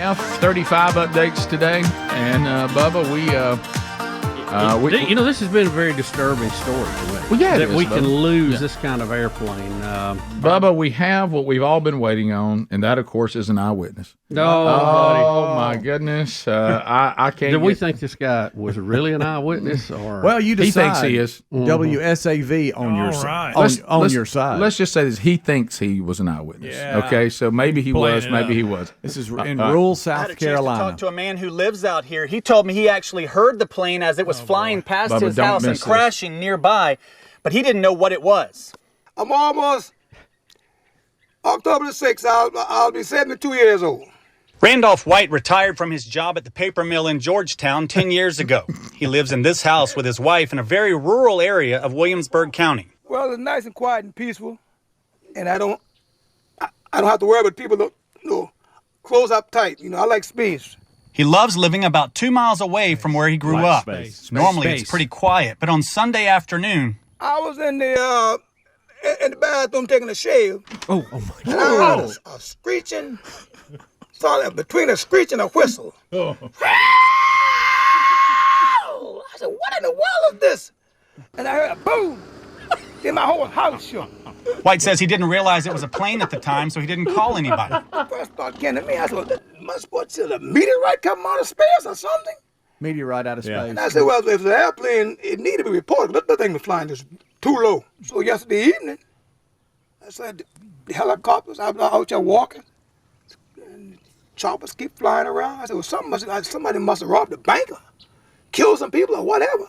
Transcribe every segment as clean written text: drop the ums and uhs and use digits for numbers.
F-35 updates today, and Bubba, this has been a very disturbing story. Well, yeah, that we can lose this kind of airplane. Bubba, we have what we've all been waiting on, and that, of course, is an eyewitness. Oh, my goodness! I can't. Do we think this guy was really an eyewitness, or well, you decide. He thinks he is. WSAV on your side. On your side. Let's just say this: he thinks he was an eyewitness. Yeah. Okay, so maybe he was, maybe he was. This is in rural South Carolina. I had a chance to talk to a man who lives out here. He told me he actually heard the plane as it was flying past his house and crashing nearby, but he didn't know what it was. I'm almost October the 6th. I'll be 72 years old. Randolph White retired from his job at the paper mill in Georgetown 10 years ago. He lives in this house with his wife in a very rural area of Williamsburg County. Well, it's nice and quiet and peaceful, and I don't have to worry about people close up tight. I like space. He loves living about 2 miles away from where he grew up. Normally it's pretty quiet, but on Sunday afternoon, I was in the bathroom taking a shave. Oh my God! And I heard a screeching. Between a screech and a whistle. I said, what in the world is this? And I heard a boom. Then my whole house shook. White says he didn't realize it was a plane at the time, so he didn't call anybody. First thought came to me, I said, must be a meteorite coming out of space or something? Meteorite out of space. And I said, well, if it's an airplane, it needed to be reported. That thing was flying just too low. So yesterday evening, I said, the helicopters, I was out there walking. Choppers keep flying around. I said, well, somebody must have robbed the bank or killed some people or whatever.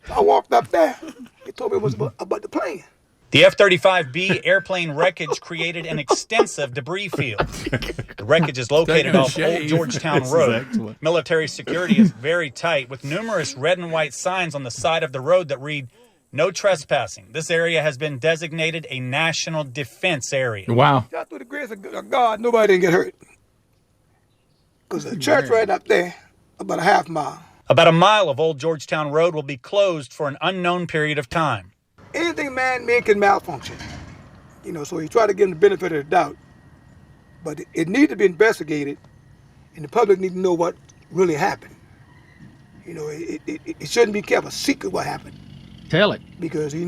So I walked up there. They told me it was about the plane. The F-35B airplane wreckage created an extensive debris field. The wreckage is located off Old Georgetown Road. Military security is very tight, with numerous red and white signs on the side of the road that read, "No trespassing. This area has been designated a national defense area." Wow. Just through the grace of God, nobody didn't get hurt. Because the church right up there, about a half mile. About a mile of Old Georgetown Road will be closed for an unknown period of time. Anything man-made can malfunction. So you try to give them the benefit of the doubt. But it needs to be investigated, and the public need to know what really happened. It shouldn't be kept a secret what happened. Tell it. Because, it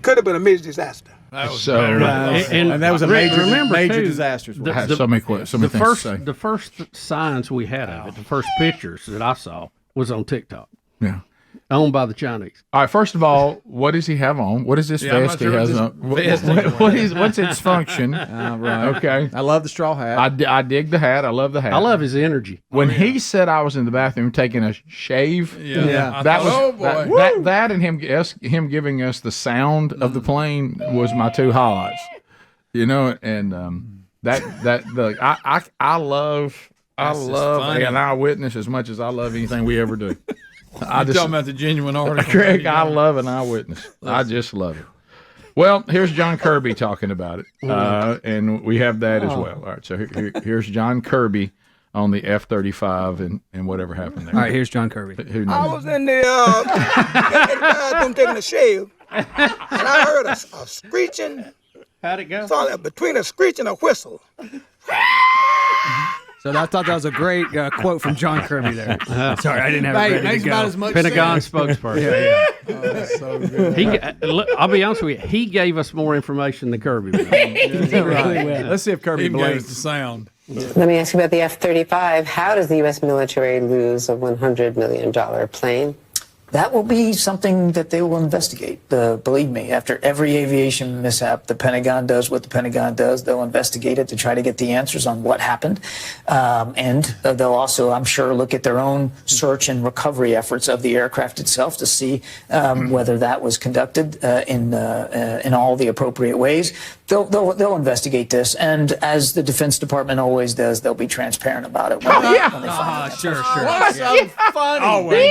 could have been a major disaster. That was and that was a major disaster. The first signs we had of it, the first pictures that I saw was on TikTok. Yeah. Owned by the Chinese. All right, first of all, what does he have on? What is this vest he has on? What's its function? Right. Okay. I love the straw hat. I dig the hat. I love the hat. I love his energy. When he said I was in the bathroom taking a shave, that and him giving us the sound of the plane was my two highlights. And I love an eyewitness as much as I love anything we ever do. Talking about the genuine article. Greg, I love an eyewitness. I just love it. Well, here's John Kirby talking about it, and we have that as well. All right, so here's John Kirby on the F-35 and whatever happened there. All right, here's John Kirby. I was in the bathroom taking a shave, and I heard a screeching. How'd it go? Between a screech and a whistle. So I thought that was a great quote from John Kirby there. Sorry, I didn't have it ready to go. About as much Pentagon spokesperson. Yeah. Oh, that's so good. I'll be honest with you. He gave us more information than Kirby. Right. Let's see if Kirby Even blinks. the sound. Let me ask you about the F-35. How does the U.S. military lose a $100 million plane? That will be something that they will investigate. Believe me, after every aviation mishap, the Pentagon does what the Pentagon does. They'll investigate it to try to get the answers on what happened. And they'll also, I'm sure, look at their own search and recovery efforts of the aircraft itself to see whether that was conducted in all the appropriate ways. They'll investigate this. And as the Defense Department always does, they'll be transparent about it. When they find out. Sure. What's so funny? Always.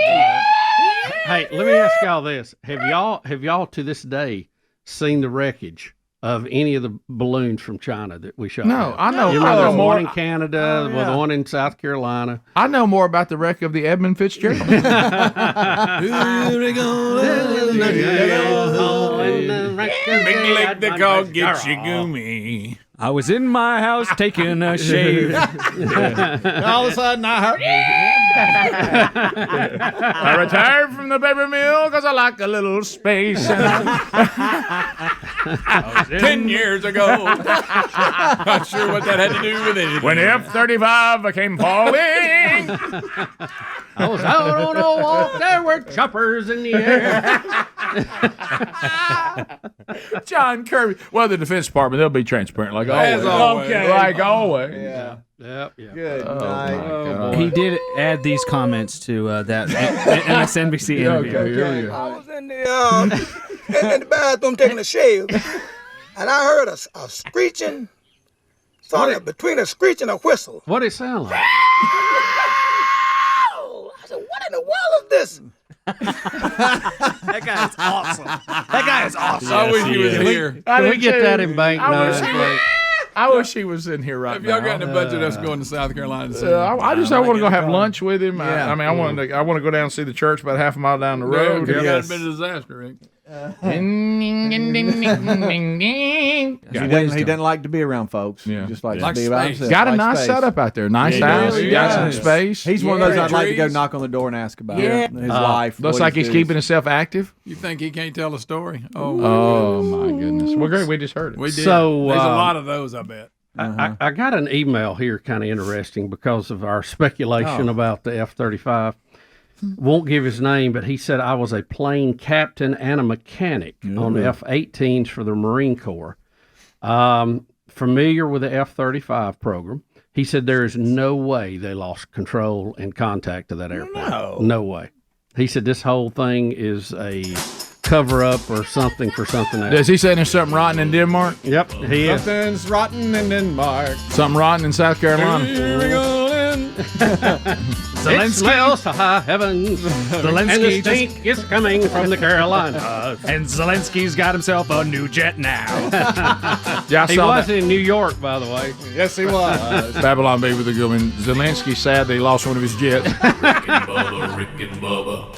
Hey, let me ask y'all this: Have y'all to this day seen the wreckage of any of the balloons from China that we shot? No, I know. You I know, know there's more. one in Canada, the one in South Carolina. I know more about the wreck of the Edmund Fitzgerald. Big leg that call gets you goomy. I was in my house taking a shave. All of a sudden, I heard. I retired from the paper mill because I like a little space. 10 years ago. Not sure what that had to do with anything. When the F-35 came falling. I was out on a walk. There were choppers in the air. John Kirby. Well, the Defense Department, they'll be transparent like always. Okay. Like always. Yeah. Yep. Good Oh, night. my God. He did add these comments to that MSNBC interview. Okay, here we go. I was in the bathroom taking a shave, and I heard a screeching, between a screech and a whistle. What did it sound like? I said, what in the world is this? That guy is awesome. That guy is awesome. I wish he was here. Can we get that in banknotes? I wish he was in here right If y'all now. got in the budget, us going to South Carolina. To see I just want to go have lunch with him. Yeah. I mean, I want to go down and see the church about half a mile down the road. It's Yes. been a disaster, Rick. He doesn't like to be around folks. Yeah. He just likes Like to be about space. himself. Got a Like nice space. setup out there. Nice Yeah, house. he Got some does. space. He's one of those I'd like to go Trees. knock on the door and ask about Yeah. his life. Looks what like he's doing. keeping himself active. You think he can't tell a story? Oh my goodness. Well, great. We just heard it. We did. So, There's a lot of those, I bet. I got an email here, kind of interesting because of our speculation about the F-35. Won't give his name, but he said I was a plane captain and a mechanic on the F-18s for the Marine Corps. Familiar with the F-35 program. He said there is no way they lost control and contact of that airplane. No way. He said this whole thing is a cover-up or something for something else. Does he say there's something rotten in Denmark? Yep, he is. Something's rotten in Denmark. Something rotten in South Carolina? Here we go, Lynn. It smells to high heavens, and the stink is coming from the Carolinas. And Zelensky's got himself a new jet now. Yeah, I He saw was that. in New York, by the way. Yes, he was. Babylon Bay with the good one. Zelensky sad that he lost one of his jets. Rick and Bubba, Rick and Bubba.